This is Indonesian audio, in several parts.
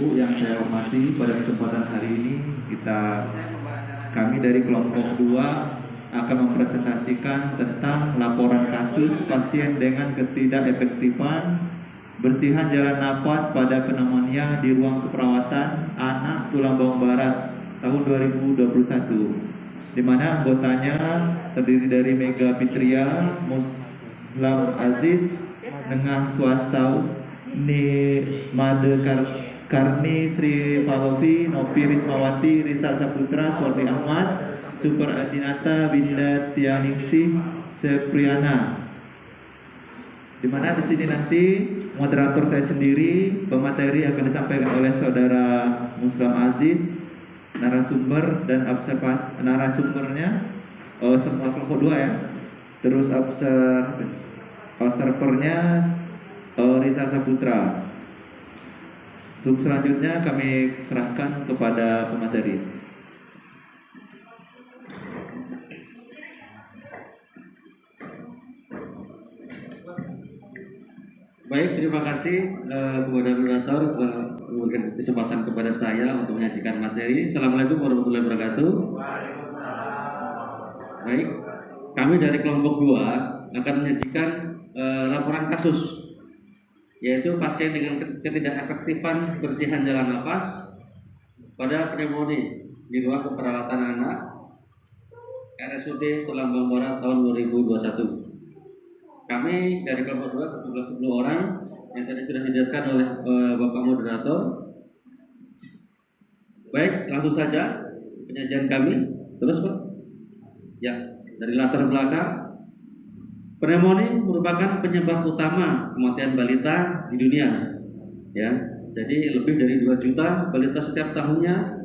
Ibu yang saya hormati, pada kesempatan hari ini kami dari kelompok 2 akan mempresentasikan tentang laporan kasus pasien dengan ketidakefektifan bersihan jalan napas pada pneumonia di ruang keperawatan anak Tulang Bawang Barat tahun 2021, di mana anggotanya terdiri dari Mega Fitria, Muslam Aziz, Nengah Swastau, Ni Made Karni, Sri Palovi, Novi Rismawati, Risa Saputra, Suwardi Ahmad, Super Adinata, Binda Tianingsih, Sepriana. Di mana di sini nanti moderator saya sendiri, pemateri akan disampaikan oleh saudara Muslam Aziz, narasumber dan narasumbernya semua kelompok 2 ya. Terus observernya Risa Saputra. Untuk selanjutnya kami serahkan kepada pemateri. Baik, terima kasih kepada moderator memberikan kesempatan kepada saya untuk menyajikan materi. Assalamualaikum warahmatullahi wabarakatuh. Baik, kami dari kelompok 2 akan menyajikan laporan kasus, yaitu pasien dengan ketidakefektifan bersihan jalan nafas pada pneumonia di ruang keperawatan anak RSUD Tulang Bawang Barat tahun 2021. Kami dari kelompok 2 berjumlah 10 orang yang tadi sudah dijelaskan oleh Bapak Moderator. Baik, langsung saja penyajian kami. Terus Pak. Ya, dari latar belakang, pneumonia merupakan penyebab utama kematian balita di dunia. Ya, jadi lebih dari 2 juta balita setiap tahunnya.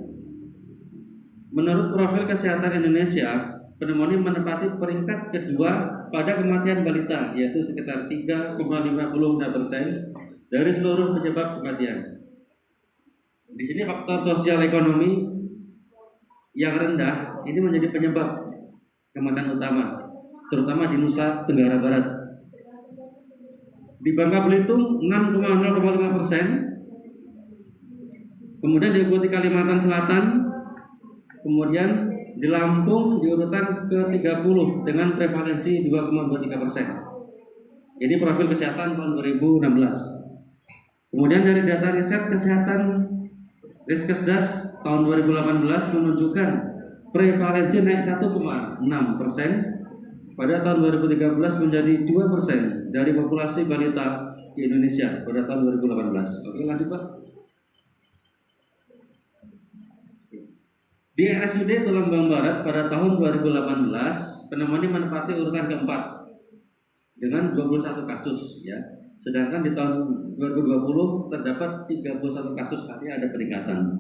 Menurut profil kesehatan Indonesia, pneumonia menempati peringkat kedua pada kematian balita, yaitu sekitar 3,56% dari seluruh penyebab kematian. Di sini faktor sosial ekonomi yang rendah ini menjadi penyebab kematian utama, terutama di Nusa Tenggara Barat. Di Bangka Belitung 6,05%, kemudian diikuti Kalimantan Selatan, kemudian di Lampung di urutan ke-30 dengan prevalensi 2,23%. Ini profil kesehatan tahun 2016. Kemudian dari data riset kesehatan Riskesdas tahun 2018 menunjukkan prevalensi naik 1,6% pada tahun 2013 menjadi 2% dari populasi balita di Indonesia pada tahun 2018. Oke, lanjut Pak. Di RSUD Tulang Bawang Barat pada tahun 2018 pneumonia menempati urutan keempat dengan 21 kasus ya. Sedangkan di tahun 2020 terdapat 31 kasus, artinya ada peningkatan.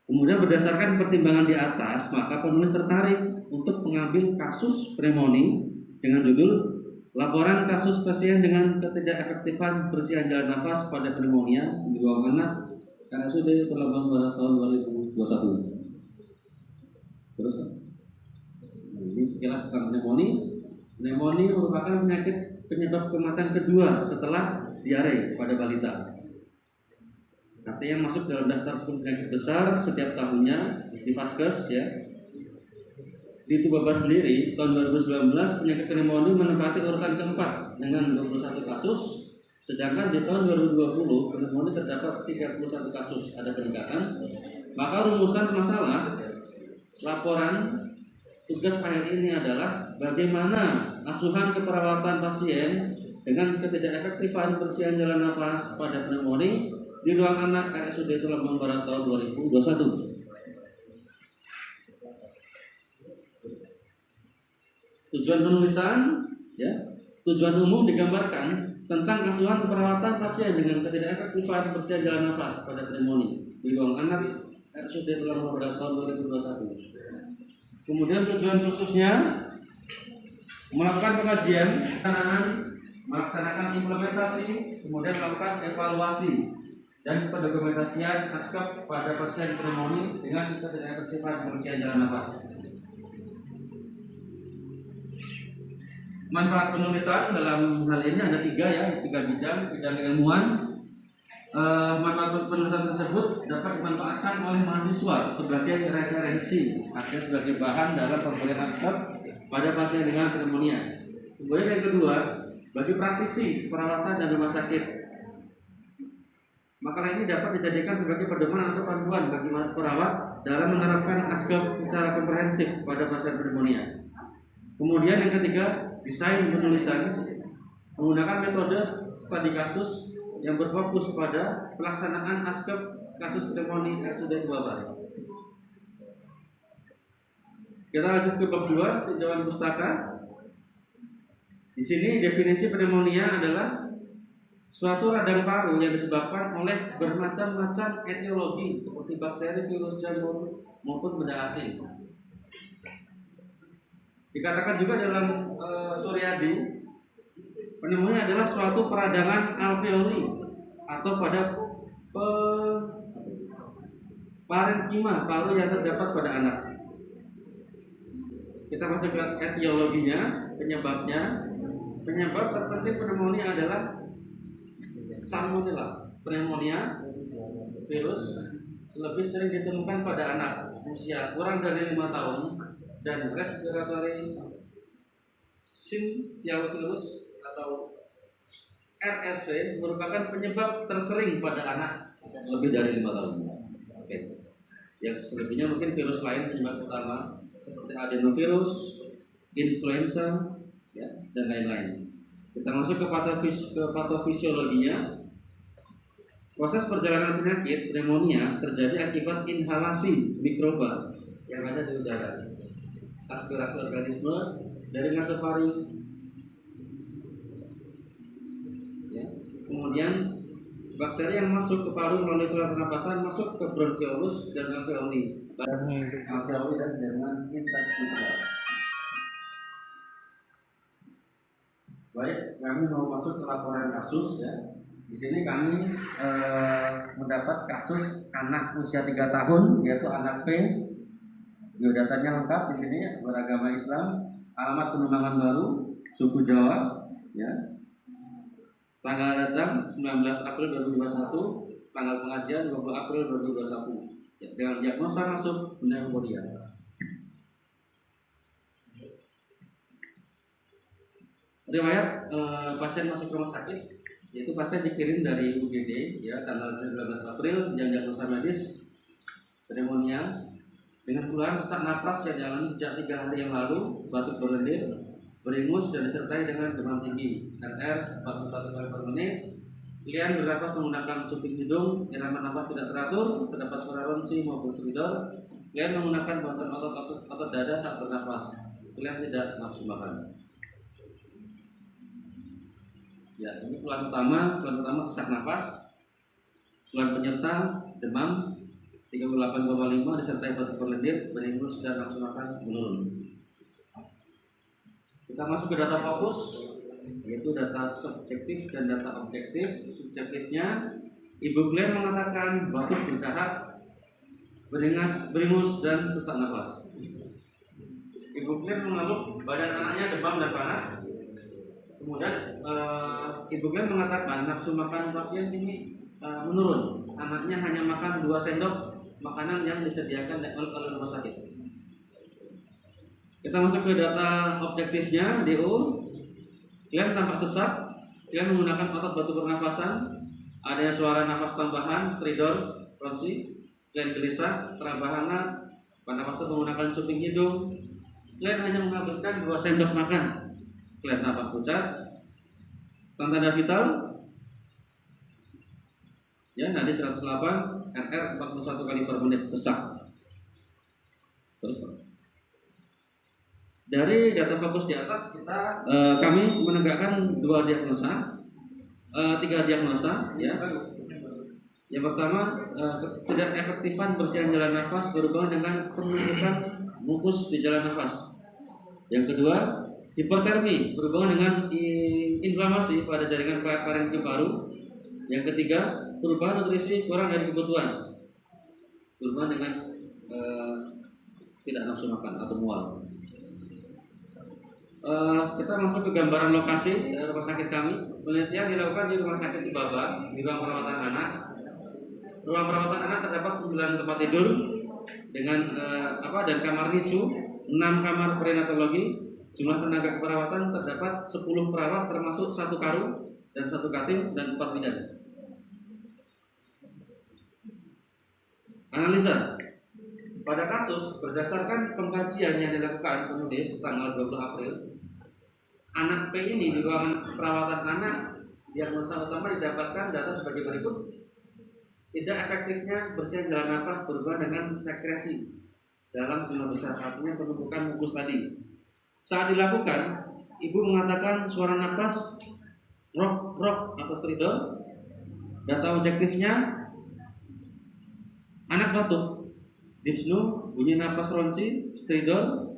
Kemudian berdasarkan pertimbangan di atas, maka penulis tertarik untuk mengambil kasus pneumonia dengan judul Laporan Kasus Pasien dengan Ketidakefektifan Bersihan Jalan Nafas pada Pneumonia di Ruang Anak RSUD Tulang Bawang Barat tahun 2021. Terus, ini sekilas tentang pneumonia. Pneumonia merupakan penyebab kematian kedua setelah diare pada balita. Artinya masuk dalam daftar 10 penyakit besar setiap tahunnya di Vaskes ya. Di Tubabar sendiri tahun 2019 penyakit pneumonia menempati urutan keempat dengan 21 kasus. Sedangkan di tahun 2020 pneumonia terdapat 31 kasus, ada peningkatan. Maka rumusan masalah laporan tugas akhir ini adalah bagaimana asuhan keperawatan pasien dengan ketidakefektifan bersihan jalan nafas pada pneumonia di ruang anak RSUD Tulang Bawang Barat tahun 2021. Tujuan penulisan ya, tujuan umum digambarkan tentang asuhan keperawatan pasien dengan ketidakefektifan bersihan jalan nafas pada pneumonia di ruang anak RSUD Tulang Bawang Barat tahun 2021. Kemudian tujuan khususnya melakukan pengajian, melaksanakan implementasi, kemudian melakukan evaluasi dan pendokumentasian naskah pada pasien pneumonia dengan ketidakefektifan bersihan jalan nafas. Manfaat penulisan dalam hal ini ada 3 ya, 3 bidang ilmuwan, Manfaat penulisan tersebut dapat dimanfaatkan oleh mahasiswa sebagai referensi atau sebagai bahan dalam pemberian askep pada pasien dengan pneumonia. Kemudian yang kedua, bagi praktisi perawatan dan rumah sakit, makalah ini dapat dijadikan sebagai pedoman atau panduan bagi perawat dalam menerapkan askep secara komprehensif pada pasien pneumonia. Kemudian yang ketiga, desain penulisan menggunakan metode studi kasus yang berfokus pada pelaksanaan askep kasus pneumonia RSUD Tubabar. Kita lanjut ke bab 2, tinjauan pustaka. Di sini definisi pneumonia adalah suatu radang paru yang disebabkan oleh bermacam-macam etiologi seperti bakteri, virus, jamur maupun benda asing. Dikatakan juga dalam Suryadi, pneumonia adalah suatu peradangan alveoli atau pada parenkima paru yang terdapat pada anak. Kita masuk ke etiologinya, penyebabnya. Penyebab terpenting pneumonia adalah Salmonella. Pneumonia virus lebih sering ditemukan pada anak usia kurang dari 5 tahun dan respiratory syncytial atau RSV merupakan penyebab tersering pada anak lebih dari 5 tahun. Oke. Yang selebihnya mungkin virus lain penyebab utama seperti adenovirus, influenza, ya, dan lain-lain. Kita masuk ke patofisiologinya. Proses perjalanan penyakit pneumonia terjadi akibat inhalasi mikroba yang ada di udara, aspirasi organisme dari nasofaring. Kemudian bakteri yang masuk ke paru melalui saluran pernapasan masuk ke bronchiolus dan alveoli dan jaringan intestinal. Baik, kami mau masuk ke laporan kasus ya. Di sini kami mendapat kasus anak usia 3 tahun yaitu anak P. Biodatanya lengkap di sini beragama Islam, alamat pengembangan baru, suku Jawa, ya. Tanggal datang 19 April 2021, tanggal pengajian 20 April 2021. Ya, dengan diagnosa masuk pneumonia. Riwayat pasien masuk rumah sakit, yaitu pasien dikirim dari UGD, ya, tanggal 19 April, yang diagnosa medis pneumonia dengan keluhan sesak napas yang dialami sejak 3 hari yang lalu, batuk berlendir, beringus dan disertai dengan demam tinggi, RR 41 kali per menit. Pilihan bernafas menggunakan cuping hidung, irama nafas tidak teratur, terdapat suara ronsi maupun stridor. Pilihan menggunakan bantuan otot dada saat bernafas. Pilihan tidak nafsu makan. Ya, ini keluhan utama sesak nafas, keluhan penyerta demam 38,5 disertai batuk berlendir, beringus dan nafsu makan menurun. Kita masuk ke data fokus, yaitu data subjektif dan data objektif. Subjektifnya, Ibu Glenn mengatakan batuk berdahak, beringus dan sesak nafas. Ibu Glenn mengeluh badan anaknya demam dan panas. Kemudian Ibu Glenn mengatakan nafsu makan pasien ini menurun. Anaknya hanya makan 2 sendok makanan yang disediakan oleh rumah sakit. Kita masuk ke data objektifnya, DO. Kalian tampak sesak, kalian menggunakan otot batu pernafasan, ada suara nafas tambahan, stridor, ronsi, kalian gelisah, terabah-hangat, pernafasan menggunakan cuping hidung, kalian hanya menghabiskan 2 sendok makan, kalian tampak pucat, tanda vital, ya, nadi 108, RR 41 kali per menit, sesak. Terus dari data fokus di atas kami menegakkan 2 diagnosa, 3 diagnosa, ya. Yang pertama, tidak efektifan bersihan jalan nafas berhubungan dengan penumpukan mukus di jalan nafas. Yang kedua, hipertermi berhubungan dengan inflamasi pada jaringan parenkim paru. Yang ketiga, perubahan nutrisi kurang dari kebutuhan berhubungan dengan tidak nafsu makan atau mual. Kita masuk ke gambaran lokasi rumah sakit kami. Penelitian dilakukan di rumah sakit Ibaba di ruang perawatan anak. Ruang perawatan anak terdapat 9 tempat tidur dengan dan kamar NICU, 6 kamar perinatologi. Jumlah tenaga keperawatan terdapat 10 perawat termasuk 1 karu dan 1 katim dan 4 bidan. Analisa. Pada kasus berdasarkan pengkajian yang dilakukan penulis tanggal 20 April, anak P ini di ruangan perawatan anak yang diagnosa utama didapatkan data sebagai berikut. Tidak efektifnya bersihin jalan nafas berhubungan dengan sekresi dalam jumlah besar, artinya penumpukan mukus tadi. Saat dilakukan, ibu mengatakan suara nafas rock atau stridor. Data objektifnya anak batuk, dyspnea, bunyi nafas ronsi, stridor,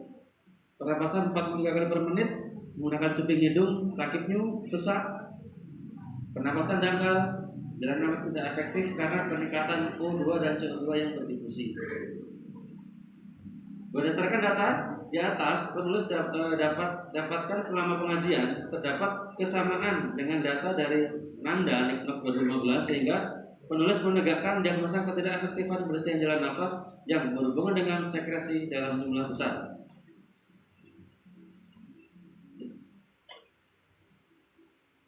pernapasan 43 kali per menit, menggunakan cuping hidung, takipnyu, sesak, pernapasan dangkal, jalan nafas tidak efektif karena peningkatan O2 dan CO2 yang berdifusi. Berdasarkan data di atas, penulis dapatkan selama pengajian terdapat kesamaan dengan data dari Nanda Niknok 2015 sehingga penulis menegakkan diagnosa ketidakefektifan bersihin jalan nafas yang berhubungan dengan sekresi dalam jumlah besar.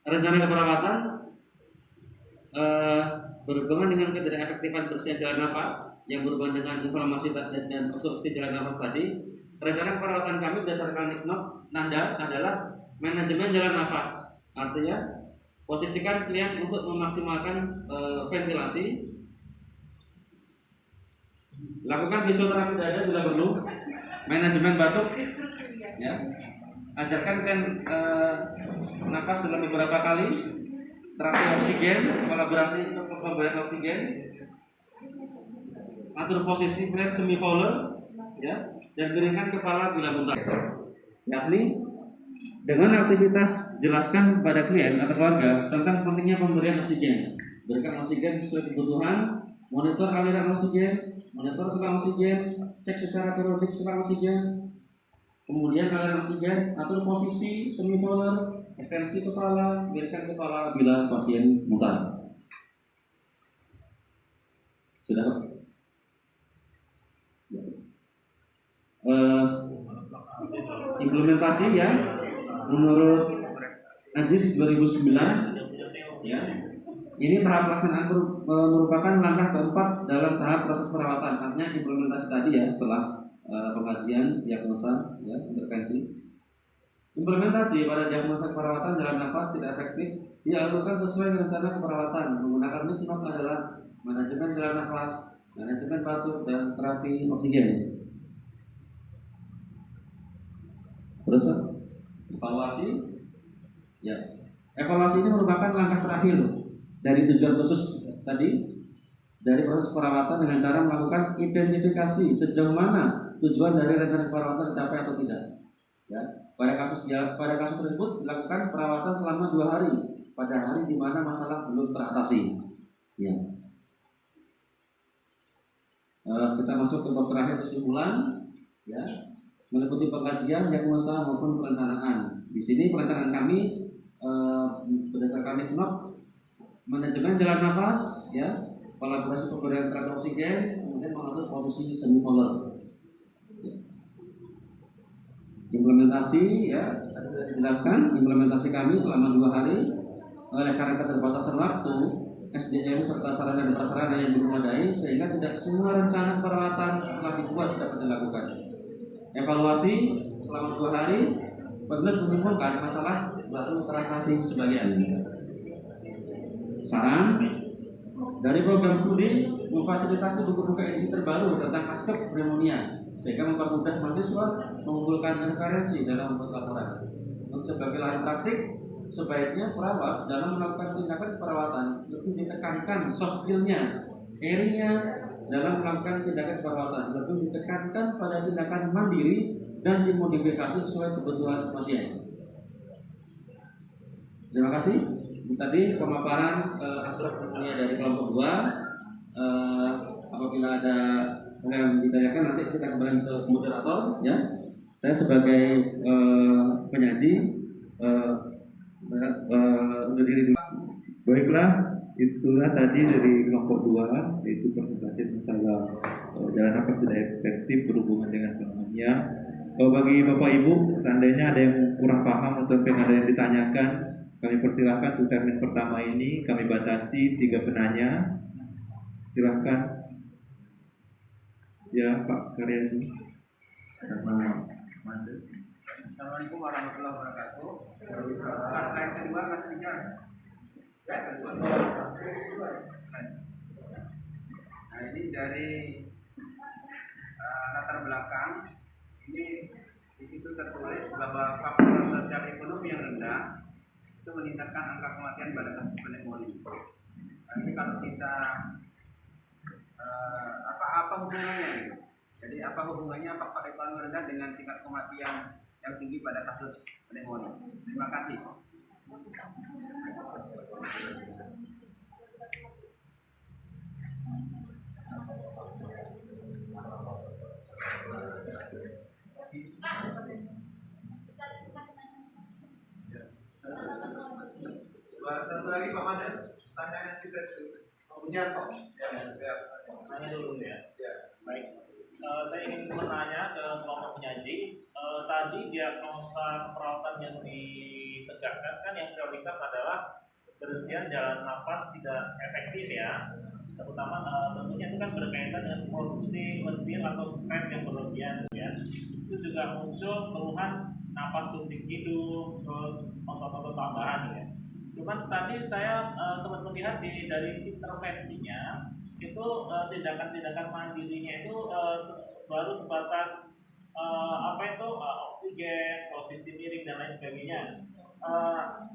Rencana keperawatan berhubungan dengan ketidakefektifan bersihin jalan nafas yang berhubungan dengan inflamasi dan obstruksi jalan nafas tadi. Rencana perawatan kami berdasarkan Niknok Nanda adalah manajemen jalan nafas. Artinya posisikan klien untuk memaksimalkan ventilasi, lakukan fisioterapi dada bila perlu, manajemen batuk, ya. Ajarkan klien nafas dalam beberapa kali, terapi oksigen, kolaborasi untuk pemberian oksigen, atur posisi klien semi fowler, ya, dan miringkan kepala bila muntah. Yakni dengan aktivitas jelaskan kepada klien atau keluarga tentang pentingnya pemberian oksigen. Berikan oksigen sesuai kebutuhan, monitor aliran oksigen, monitor selang oksigen, cek secara periodik selang oksigen, kemudian aliran oksigen, atur posisi semi fowler, ekstensi kepala, miringkan kepala bila pasien muntah. Sudah, Pak? Implementasi ya menurut Ajis 2009 ya, ini tahap pelaksanaan merupakan langkah keempat dalam tahap proses perawatan. Artinya implementasi tadi ya setelah pengkajian, diagnosa, ya, intervensi. Implementasi pada diagnosa perawatan jalan nafas tidak efektif dilakukan sesuai rencana keperawatan. Menggunakan Niknok adalah manajemen jalan nafas, manajemen batuk, dan terapi oksigen. Terus evaluasi, ya. Evaluasi ini merupakan langkah terakhir dari tujuan khusus tadi dari proses perawatan dengan cara melakukan identifikasi sejauh mana tujuan dari rencana perawatan tercapai atau tidak. Ya, pada kasus tersebut dilakukan perawatan selama 2 hari pada hari di mana masalah belum teratasi. Ya. Kita masuk ke bab terakhir kesimpulan, ya. Meliputi pengkajian, diagnosa maupun perencanaan. Di sini perencanaan kami berdasarkan Niknok, manajemen jalan nafas, ya, kolaborasi pemberian terapi oksigen, kemudian mengatur posisi semi fowler. Ya. Implementasi, ya, sudah dijelaskan. Implementasi kami selama 2 hari oleh karena keterbatasan waktu, SDM serta sarana dan prasarana yang belum memadai sehingga tidak semua rencana perawatan telah dibuat dapat dilakukan. Evaluasi selama 2 hari, penulis menyimpulkan masalah baru teratasi sebagian. Saran dari program studi memfasilitasi buku-buku edisi terbaru tentang aspek pneumonia sehingga mempermudah mahasiswa mengumpulkan referensi dalam membuat laporan. Untuk sebagai lahan praktik, sebaiknya perawat dalam melakukan tindakan perawatan lebih ditekankan soft skill-nya, area dalam melakukan tindakan perawatan lebih ditekankan pada tindakan mandiri dan dimodifikasi sesuai kebutuhan pasien. Terima kasih. Ini tadi pemaparan aspek pneumonia dari kelompok 2. Apabila ada yang ditanyakan nanti kita kembali ke moderator, ya. Saya sebagai penyaji undur diri dulu. Baiklah, itulah tadi dari kelompok 2, yaitu presentasi masalah jalan nafas tidak efektif berhubungan dengan pneumonia. Bagi Bapak Ibu, seandainya ada yang kurang paham atau pengen ada yang ditanyakan, kami persilahkan untuk termin pertama ini kami batasi 3 penanya. Silahkan. Ya, Pak Karyadi sama Manda. Assalamualaikum warahmatullahi wabarakatuh. Kelas yang kedua, kelas 3. Nah, ini dari latar belakang. Ini di situ tertulis bahwa faktor sosial ekonomi yang rendah itu meningkatkan angka kematian pada kasus pneumonia. Tapi kalau kita apa hubungannya gitu? Jadi apa hubungannya faktor ekonomi rendah dengan tingkat kematian yang tinggi pada kasus pneumonia? Terima kasih. Satu lagi Pak Manda, pertanyaan kita itu. Punya kok? Tanya dulu ya. Baik. Saya ingin bertanya ke kelompok penyaji. Tadi diagnosa perawatan yang ditegakkan kan yang prioritas adalah kebersihan jalan nafas tidak efektif ya. Terutama tentunya itu kan berkaitan dengan produksi lendir atau stres yang berlebihan ya. Itu juga muncul keluhan nafas tunting hidung, terus otot-otot tambahan ya. Cuman tadi saya sempat melihat dari intervensinya itu tindakan-tindakan mandirinya itu baru sebatas oksigen, posisi miring dan lain sebagainya.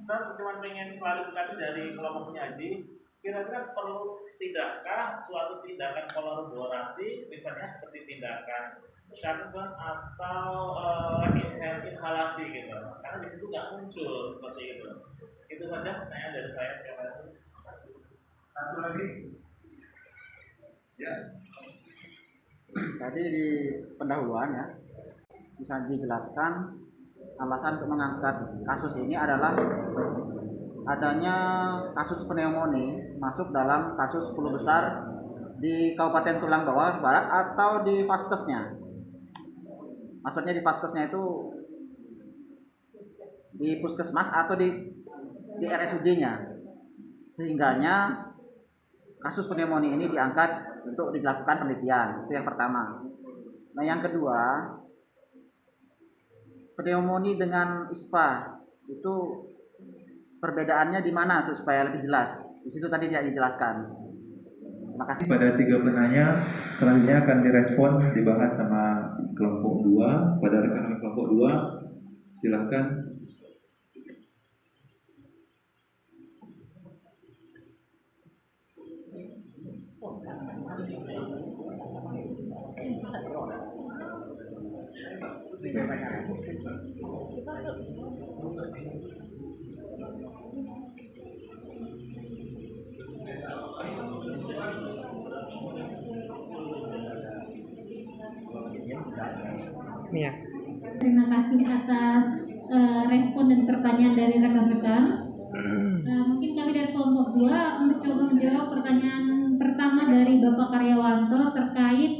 Saya cuma pengen klarifikasi dari kelompok penyaji, kira-kira perlu tidakkah suatu tindakan kolaborasi, misalnya seperti tindakan Johnson atau inhalasi gitu, karena di situ nggak muncul seperti itu. Itu saja pertanyaan dari saya. Terima kasih. Satu lagi. Ya. Tadi di pendahuluan ya bisa dijelaskan alasan untuk mengangkat kasus ini adalah adanya kasus pneumonia masuk dalam kasus 10 besar di Kabupaten Tulang Bawang Barat atau di Vaskesnya. Maksudnya di Vaskesnya itu di puskesmas atau di RSUD-nya, sehingganya kasus pneumonia ini diangkat untuk dilakukan penelitian. Itu yang pertama. Nah, yang kedua, pneumonia dengan ISPA itu perbedaannya di mana tuh supaya lebih jelas? Di situ tadi tidak dijelaskan. Terima kasih. Pada 3 penanya, selanjutnya akan direspon dibahas sama kelompok 2. Pada rekan kelompok 2, silakan. Iya. Terima kasih atas respon dan pertanyaan dari rekan-rekan. Mungkin kami dari kelompok 2 mencoba menjawab pertanyaan pertama dari Bapak Karyawanto terkait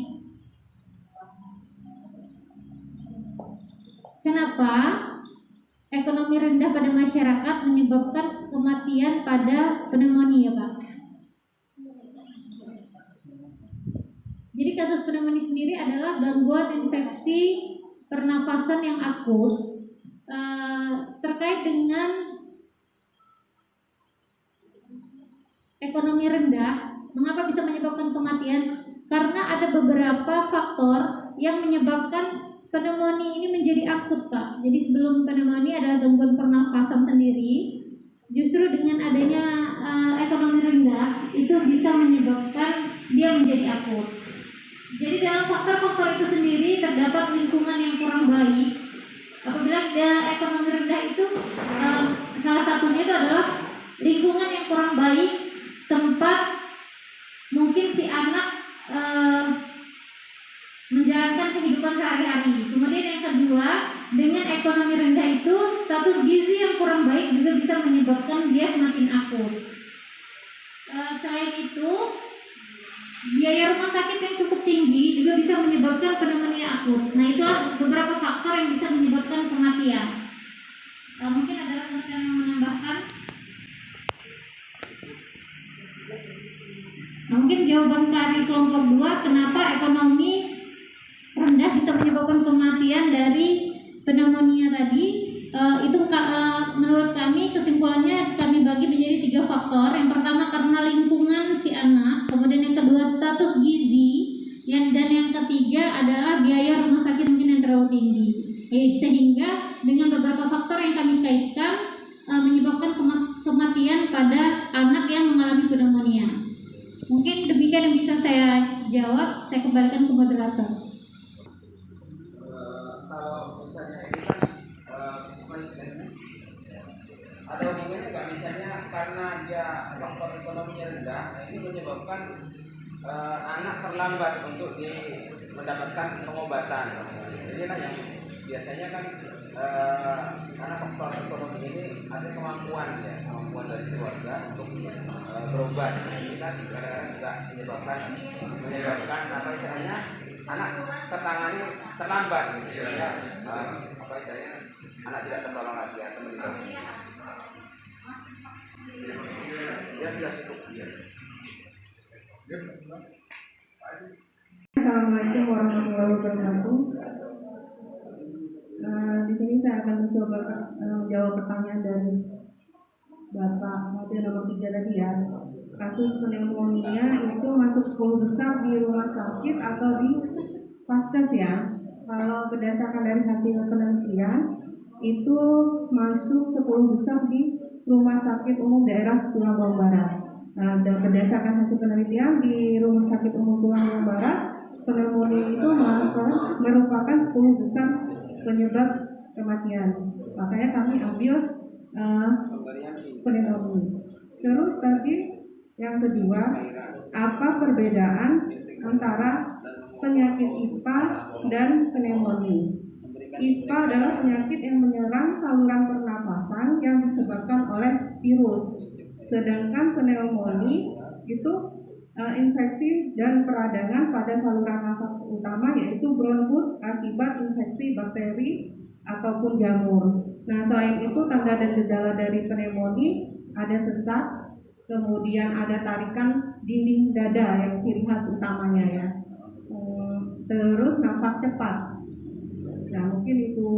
kenapa ekonomi rendah pada masyarakat menyebabkan kematian pada pneumonia, Pak. Jadi kasus pneumonia sendiri adalah gangguan infeksi pernapasan yang akut terkait dengan ekonomi rendah. Mengapa bisa menyebabkan kematian? Karena ada beberapa faktor yang menyebabkan pneumonia ini menjadi akut, Pak. Jadi sebelum pneumonia adalah gangguan pernapasan sendiri. Justru dengan adanya ekonomi rendah itu bisa menyebabkan dia menjadi akut. Jadi dalam faktor-faktor itu sendiri terdapat lingkungan yang kurang baik. Apabila ekonomi rendah itu salah satunya itu adalah lingkungan yang kurang baik, tempat mungkin si anak menjalankan kehidupan sehari-hari. Kemudian yang kedua, dengan ekonomi rendah itu menyebabkan dia semakin akut. Selain itu, biaya rumah sakit yang cukup tinggi juga bisa menyebabkan pneumonia akut. Nah, itu beberapa faktor yang bisa menyebabkan kematian. Mungkin ada rekan-rekan yang menambahkan. Mungkin jawaban dari kelompok 2, kenapa ekonomi rendah bisa menyebabkan kematian dari pneumonia tadi. Itu menurut kami kesimpulannya kami bagi menjadi 3 faktor. Yang pertama karena lingkungan si anak, kemudian yang kedua status gizi, dan yang ketiga adalah biaya rumah sakit mungkin yang terlalu tinggi. Sehingga dengan beberapa faktor yang kami kaitkan menyebabkan kematian pada anak yang mengalami pneumonia. Mungkin demikian yang bisa saya jawab. Saya kembalikan ke moderator. Kalau misalnya ini kan ada hubungannya nggak, misalnya karena dia faktor ekonominya rendah, ini menyebabkan anak terlambat untuk mendapatkan pengobatan. Jadi kan yang biasanya kan karena faktor ekonomi ini ada kemampuan dari keluarga untuk berobat. Ini kan kadang-kadang juga menyebabkan apa istilahnya anak tertangani terlambat, gitu ya. Apa istilahnya anak tidak tertolong lagi atau meninggal. Ya sudah cukup. Assalamualaikum warahmatullahi wabarakatuh. Di sini saya akan mencoba menjawab pertanyaan dari Bapak model nomor 3 tadi ya. Kasus pneumonia itu masuk 10 besar di rumah sakit atau di vaskes ya. Kalau berdasarkan dari hasil penelitian itu masuk 10 besar di Rumah Sakit Umum Daerah Tulungagung Barat. Nah, dan berdasarkan hasil penelitian di Rumah Sakit Umum Tulungagung Barat, pneumonia itu merupakan 10 besar penyebab kematian. Makanya kami ambil pneumonia. Terus tadi yang kedua, apa perbedaan antara penyakit ISPA dan pneumonia? ISPA adalah penyakit yang menyerang saluran pernapasan yang disebabkan oleh virus. Sedangkan pneumonia itu infeksi dan peradangan pada saluran nafas utama, yaitu bronkus akibat infeksi bakteri ataupun jamur. Nah, selain itu tanda dan gejala dari pneumonia ada sesak, kemudian ada tarikan dinding dada yang ciri khas utamanya ya. Terus nafas cepat. Nah, mungkin itu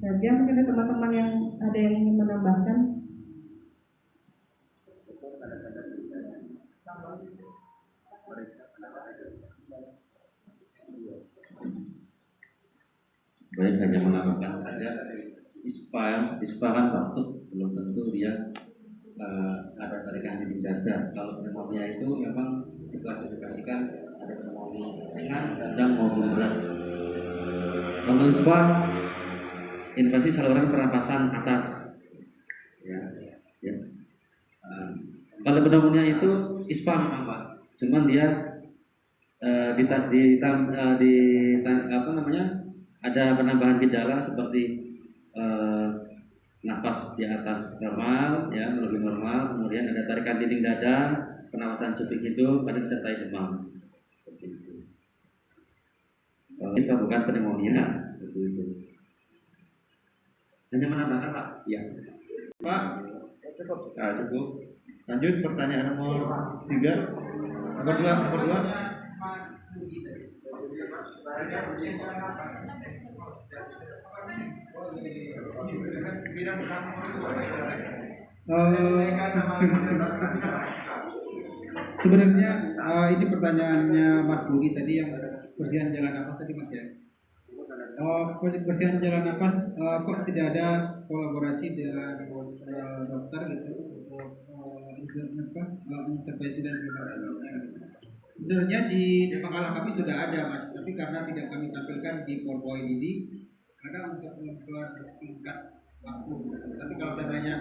saja. Mungkin ada teman-teman yang ada yang ingin menambahkan. Baik, hanya menambahkan saja ISPA kan batuk, belum tentu dia ada tarikan dinding dada. Kalau pneumonia itu memang diklasifikasikan ada pneumonia ringan, sedang maupun berat. Kalau ISPA infeksi saluran pernapasan atas, ya. Kalau pneumonia itu ISPA memang Pak, cuman dia ada penambahan gejala seperti nafas di atas normal, ya, lebih normal, kemudian ada tarikan dinding dada, pernapasan subik itu, pada disertai demam. Seperti itu. Kalau ISPA bukan pneumonia, seperti itu. Hanya menambahkan Pak? Ya. Pak, cukup. Cukup. Lanjut pertanyaan nomor 3. Nomor 2. Sebenarnya ini pertanyaannya Mas Budi tadi yang bersihan jalan nafas tadi Mas ya. Bersihan jalan nafas kok tidak ada kolaborasi dengan dokter gitu untuk intervensi dan preparasinya. Sebenarnya di makalah kami sudah ada Mas, tapi karena tidak kami tampilkan di PowerPoint ini karena untuk mempersingkat waktu. Tapi kalau seandainya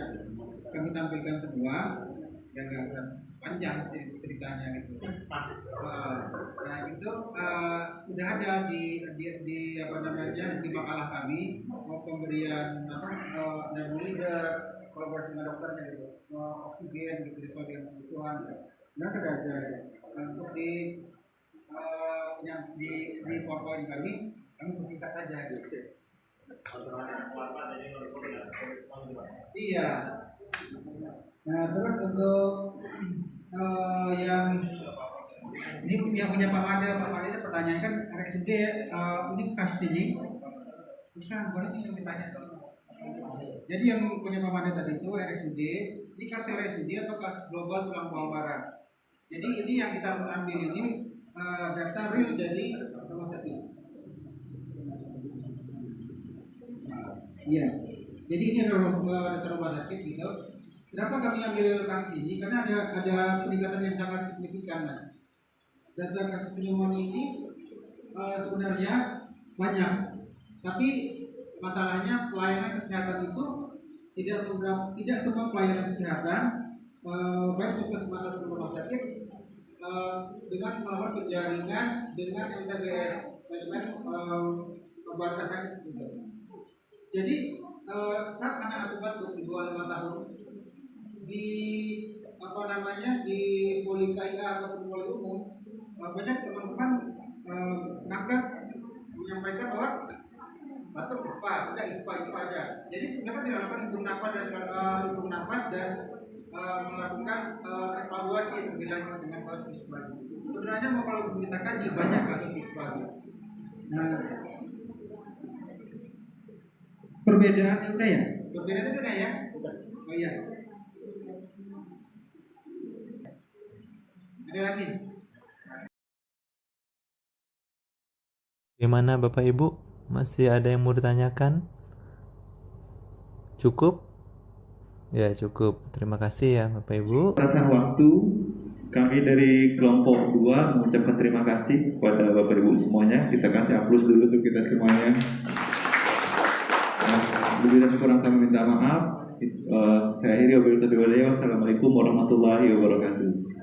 kami tampilkan semua, ya nggak akan panjang ceritanya gitu. Nah itu sudah ada di makalah kami, pemberian nebulizer, kolaborasi dengan dokternya gitu, oksigen gitu sesuai dengan kebutuhan. Sebenarnya sudah ada gitu. Nah, untuk yang di PowerPoint kami persingkat saja gitu. Iya. Nah terus untuk yang ini yang punya Pak Made itu pertanyaan kan RSUD ini kasus ini bukan ini yang ditanya. Jadi yang punya Pak Made tadi itu RSUD, ini kasus RSUD atau kasus global Selang Bawang Barat. Jadi ini yang kita ambil ini data real dari rumah sakit. Iya. Jadi ini data rumah sakit gitu. Kenapa kami ambil kasus ini? Karena ada peningkatan yang sangat signifikan, Mas. Data kasus pneumonia ini sebenarnya banyak, tapi masalahnya pelayanan kesehatan itu tidak semua pelayanan kesehatan baik puskesmas atau rumah sakit dengan melakukan penjaringan dengan MTBS, manajemen obat sakit gitu. Jadi saat anak aku batuk di bawah 5 tahun di di Polika ataupun poli umum banyak teman-teman nakes menyampaikan bahwa batuk ispa, udah ispa aja. Jadi mereka tidak melakukan hitung nafas dan melakukan evaluasi terkait dengan kasus ispa. Sebenarnya kalau kita kaji banyak kasus ispa. Nah, perbedaannya udah ya? Perbedaannya udah ya? Oh iya. Ada lagi? Gimana Bapak Ibu? Masih ada yang mau ditanyakan? Cukup? Ya cukup. Terima kasih ya Bapak Ibu. Batasan waktu, kami dari kelompok 2 mengucapkan terima kasih kepada Bapak Ibu semuanya. Kita kasih aplaus dulu untuk kita semuanya. Lebih dan kurang kami minta maaf. Saya akhiri wabillahi taufiq wal hidayah. Wassalamualaikum warahmatullahi wabarakatuh.